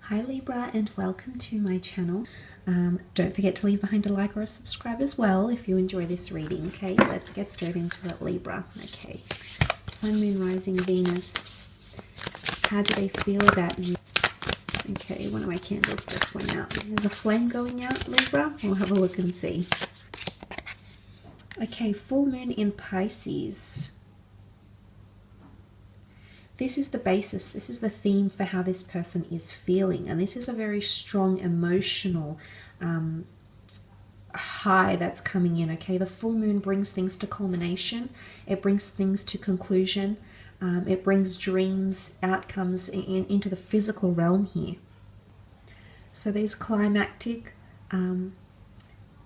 Hi Libra, and welcome to my channel. Don't forget to leave behind a like or a subscribe as well if you enjoy this reading. Okay, let's get straight into it, Libra. Okay, Sun, Moon, Rising, Venus. How do they feel about you? Okay, one of my candles just went out. There's a flame going out, Libra. We'll have a look and see. Okay, full moon in Pisces. This is the basis, this is the theme for how this person is feeling. And this is a very strong emotional high that's coming in, okay? The full moon brings things to culmination. It brings things to conclusion. It brings dreams, outcomes into the physical realm here. So these climactic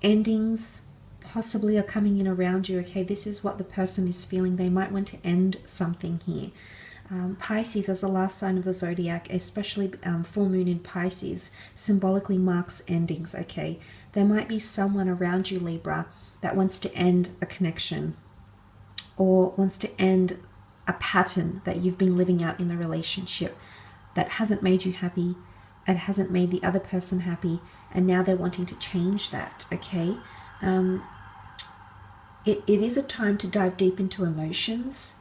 endings possibly are coming in around you, okay? This is what the person is feeling. They might want to end something here. Pisces, as the last sign of the zodiac, especially full moon in Pisces, symbolically marks endings, okay? There might be someone around you, Libra, that wants to end a connection or wants to end a pattern that you've been living out in the relationship that hasn't made you happy, it hasn't made the other person happy, and now they're wanting to change that, okay? It is a time to dive deep into emotions.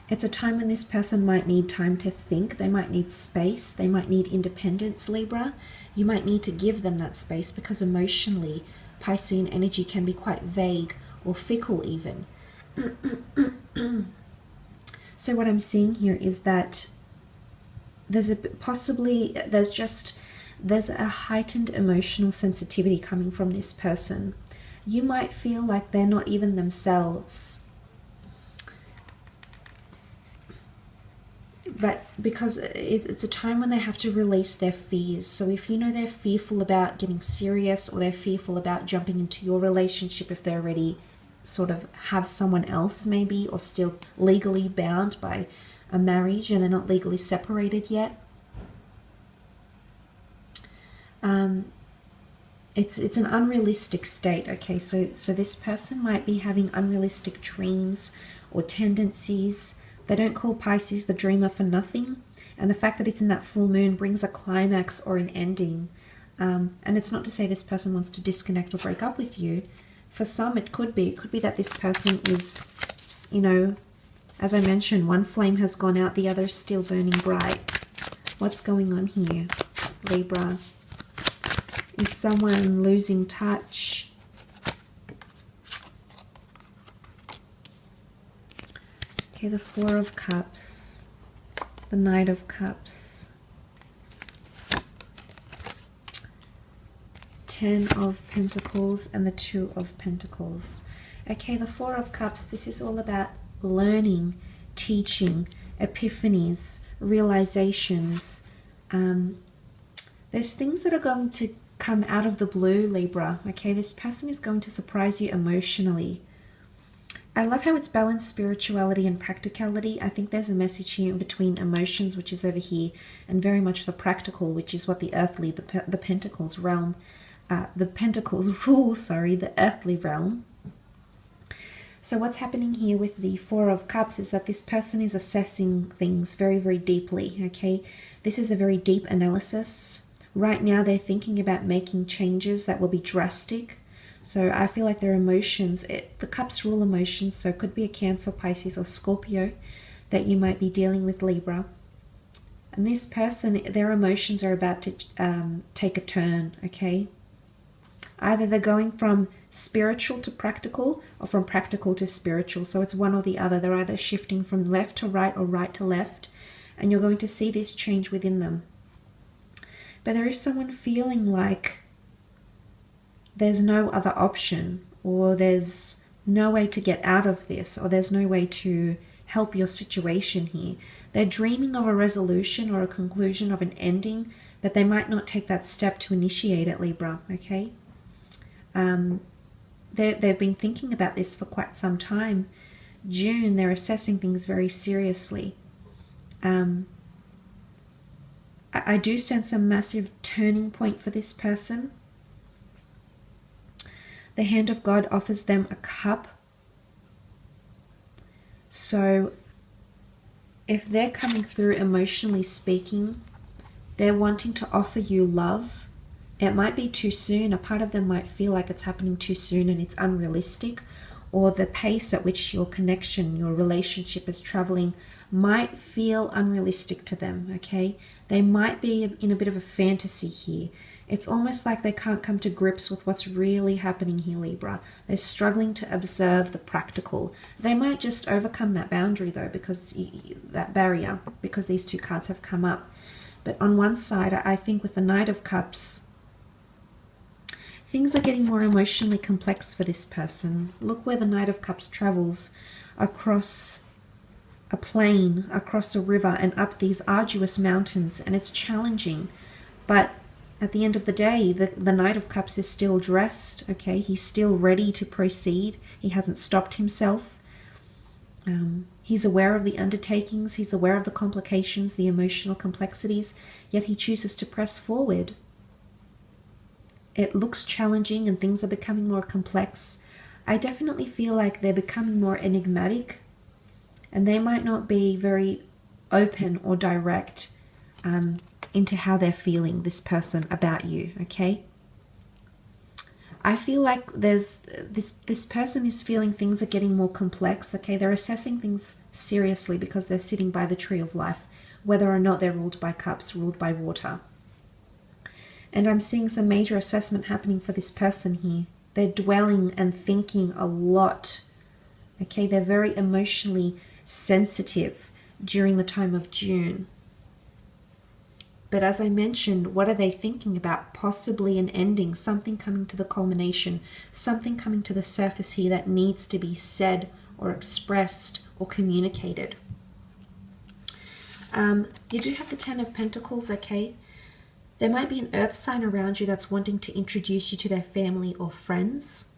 It's a time when this person might need time to think. They might need space. They might need independence, Libra. You might need to give them that space because emotionally, Piscean energy can be quite vague or fickle even. So what I'm seeing here is that there's a heightened emotional sensitivity coming from this person. You might feel like they're not even themselves. But because it's a time when they have to release their fears. So if you know they're fearful about getting serious, or they're fearful about jumping into your relationship if they already sort of have someone else maybe, or still legally bound by a marriage and they're not legally separated yet. It's an unrealistic state, okay? So this person might be having unrealistic dreams or tendencies. They don't call Pisces the dreamer for nothing. And the fact that it's in that full moon brings a climax or an ending. And it's not to say this person wants to disconnect or break up with you. For some, it could be. It could be that this person is, you know, as I mentioned, one flame has gone out, the other is still burning bright. What's going on here, Libra? Is someone losing touch? Okay, the Four of Cups, the Knight of Cups, Ten of Pentacles, and the Two of Pentacles. Okay, the Four of Cups, this is all about learning, teaching, epiphanies, realizations. There's things that are going to come out of the blue, Libra. Okay, this person is going to surprise you emotionally. I love how it's balanced spirituality and practicality. I think there's a message here in between emotions, which is over here, and very much the practical, which is what the earthly, the Pentacles realm, the Pentacles rule, sorry, the earthly realm. So what's happening here with the Four of Cups is that this person is assessing things very, very deeply, okay? This is a very deep analysis. Right now, they're thinking about making changes that will be drastic. So I feel like their emotions, the cups rule emotions, so it could be a Cancer, Pisces, or Scorpio that you might be dealing with, Libra. And this person, their emotions are about to take a turn, okay? Either they're going from spiritual to practical, or from practical to spiritual. So it's one or the other. They're either shifting from left to right or right to left. And you're going to see this change within them. But there is someone feeling like there's no other option, or there's no way to get out of this, or there's no way to help your situation here. They're dreaming of a resolution or a conclusion of an ending, but they might not take that step to initiate it, Libra, okay? They've been thinking about this for quite some time. June, they're assessing things very seriously. I do sense a massive turning point for this person. The hand of God offers them a cup. So if they're coming through emotionally speaking, they're wanting to offer you love. It might be too soon. A part of them might feel like it's happening too soon and it's unrealistic, or the pace at which your connection, your relationship is traveling might feel unrealistic to them, okay? They might be in a bit of a fantasy here. It's almost like they can't come to grips with what's really happening here, Libra. They're struggling to observe the practical. They might just overcome that boundary, though, because that barrier, because these two cards have come up. But on one side, I think with the Knight of Cups, things are getting more emotionally complex for this person. Look where the Knight of Cups travels across a plain, across a river, and up these arduous mountains, and it's challenging. But at the end of the day, the Knight of Cups is still dressed, okay? He's still ready to proceed. He hasn't stopped himself. He's aware of the undertakings. He's aware of the complications, the emotional complexities, yet he chooses to press forward. It looks challenging and things are becoming more complex. I definitely feel like they're becoming more enigmatic, and they might not be very open or direct into how they're feeling, this person, about you, okay? I feel like there's this person is feeling things are getting more complex, okay? They're assessing things seriously because they're sitting by the tree of life, whether or not they're ruled by cups, ruled by water. And I'm seeing some major assessment happening for this person here. They're dwelling and thinking a lot, okay? They're very emotionally sensitive during the time of June. But as I mentioned, what are they thinking about? Possibly an ending, something coming to the culmination, something coming to the surface here that needs to be said or expressed or communicated. You do have the Ten of Pentacles, okay? There might be an earth sign around you that's wanting to introduce you to their family or friends.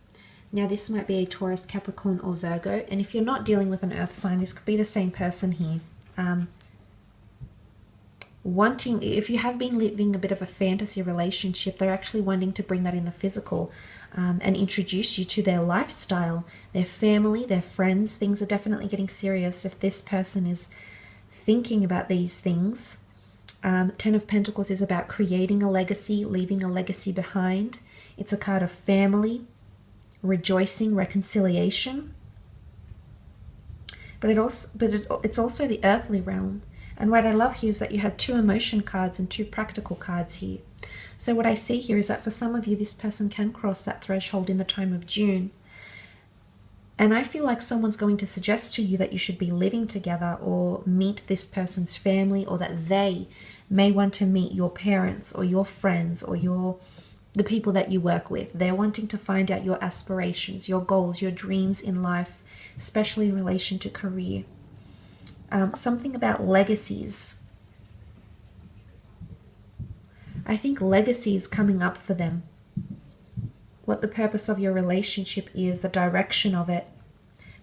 Now, this might be a Taurus, Capricorn, or Virgo. And if you're not dealing with an earth sign, this could be the same person here. If you have been living a bit of a fantasy relationship, they're actually wanting to bring that in the physical and introduce you to their lifestyle, their family, their friends. Things are definitely getting serious if this person is thinking about these things. Ten of Pentacles is about creating a legacy, leaving a legacy behind. It's a card of family, rejoicing, reconciliation. But it's also the earthly realm. And what I love here is that you have two emotion cards and two practical cards here. So what I see here is that for some of you, this person can cross that threshold in the time of June. And I feel like someone's going to suggest to you that you should be living together or meet this person's family, or that they may want to meet your parents or your friends or the people that you work with. They're wanting to find out your aspirations, your goals, your dreams in life, especially in relation to career. Something about legacies. I think legacy is coming up for them. What the purpose of your relationship is, the direction of it.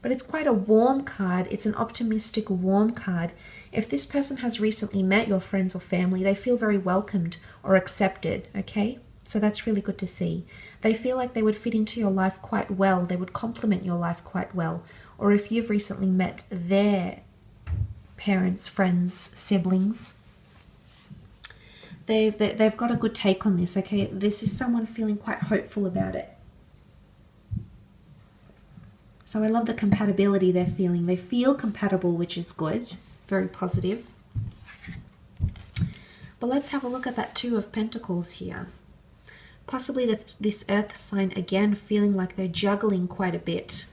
But it's quite a warm card. It's an optimistic, warm card. If this person has recently met your friends or family, they feel very welcomed or accepted, okay? So that's really good to see. They feel like they would fit into your life quite well. They would complement your life quite well. Or if you've recently met their parents, friends, siblings, they've got a good take on this, okay? This is someone feeling quite hopeful about it. So I love the compatibility they're feeling. They feel compatible, which is good, very positive. But let's have a look at that Two of Pentacles here. Possibly this earth sign, again, feeling like they're juggling quite a bit.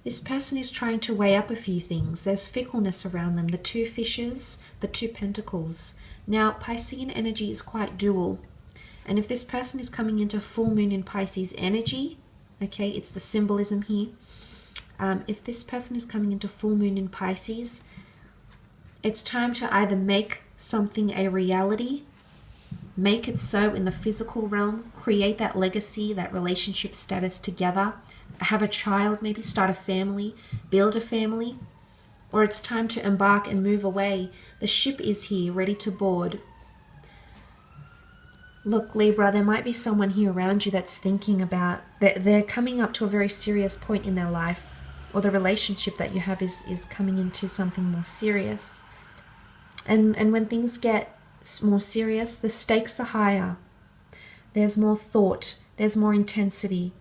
This person is trying to weigh up a few things. There's fickleness around them. The two fishes, the two pentacles. Now, Piscean energy is quite dual. And if this person is coming into full moon in Pisces energy, okay, it's the symbolism here. If this person is coming into full moon in Pisces, it's time to either make something a reality, make it so in the physical realm, create that legacy, that relationship status together, have a child, maybe start a family, build a family, or it's time to embark and move away. The ship is here, ready to board. Look, Libra, there might be someone here around you that's thinking about, they're coming up to a very serious point in their life. or the relationship that you have is coming into something more serious. And when things get more serious, the stakes are higher. There's more thought. There's more intensity.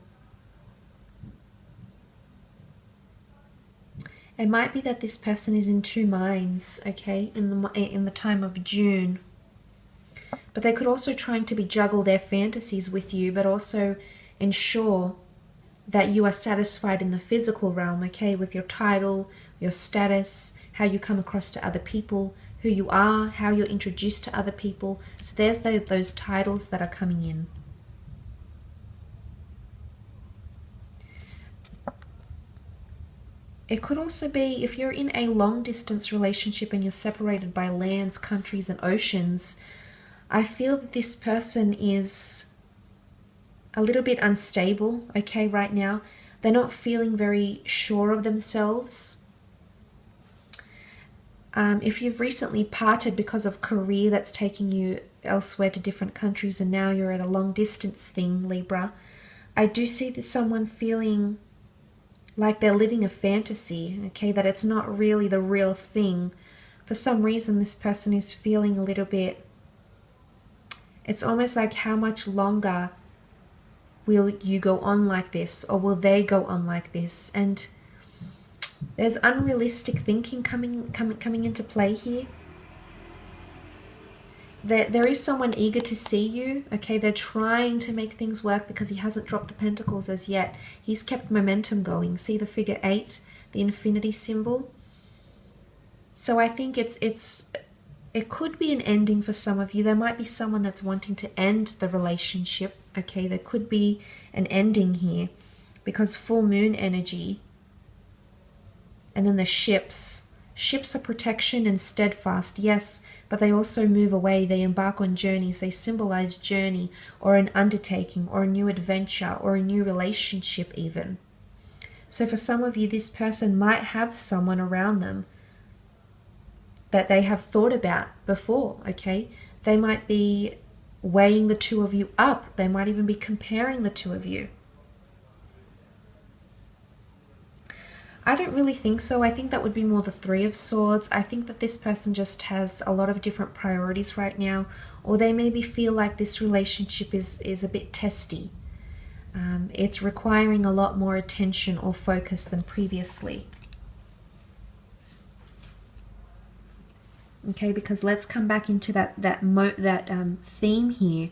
It might be that this person is in two minds, okay, in the time of June. But they could also trying to juggle their fantasies with you, but also ensure that you are satisfied in the physical realm, okay, with your title, your status, how you come across to other people, who you are, how you're introduced to other people. So there's those titles that are coming in. It could also be if you're in a long distance relationship and you're separated by lands, countries, and oceans, I feel that this person is a little bit unstable, okay, right now. They're not feeling very sure of themselves. If you've recently parted because of career that's taking you elsewhere to different countries and now you're at a long distance thing, Libra, I do see someone feeling like they're living a fantasy, okay, that it's not really the real thing. For some reason, this person is feeling a little bit, it's almost like, how much longer will you go on like this, or will they go on like this? And there's unrealistic thinking coming into play here. There is someone eager to see you, okay? They're trying to make things work because he hasn't dropped the pentacles as yet. He's kept momentum going. See the figure 8, the infinity symbol? So I think it could be an ending for some of you. There might be someone that's wanting to end the relationship, okay? There could be an ending here because full moon energy. And then the ships. Ships are protection and steadfast, yes, but they also move away. They embark on journeys. They symbolize journey or an undertaking or a new adventure or a new relationship even. So for some of you, this person might have someone around them that they have thought about before, okay? They might be weighing the two of you up. They might even be comparing the two of you. I don't really think so. I think that would be more the 3 of Swords. I think that this person just has a lot of different priorities right now, or they maybe feel like this relationship is a bit testy. It's requiring a lot more attention or focus than previously. Okay, because let's come back into that theme here,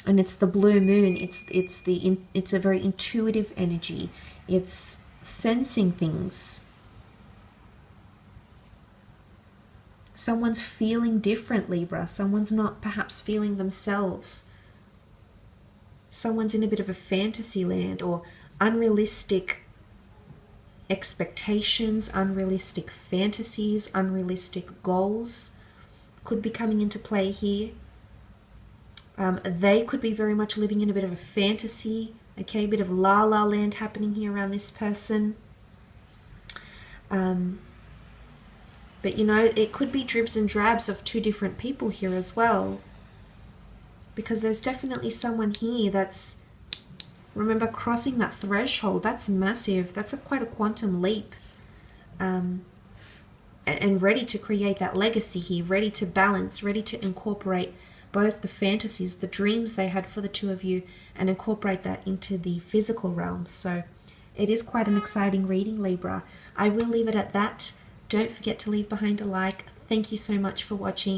and it's the blue moon. It's a very intuitive energy. It's sensing things. Someone's feeling different, Libra. Someone's not perhaps feeling themselves. Someone's in a bit of a fantasy land, or unrealistic expectations, unrealistic fantasies, unrealistic goals could be coming into play here. They could be very much living in a bit of a fantasy. Okay, a bit of la la land happening here around this person. But you know, it could be dribs and drabs of 2 different people here as well. Because there's definitely someone here that's, remember, crossing that threshold. That's massive. That's quite a quantum leap. And ready to create that legacy here. Ready to balance. Ready to incorporate both the fantasies, the dreams they had for the 2 of you, and incorporate that into the physical realm. So it is quite an exciting reading, Libra. I will leave it at that. Don't forget to leave behind a like. Thank you so much for watching.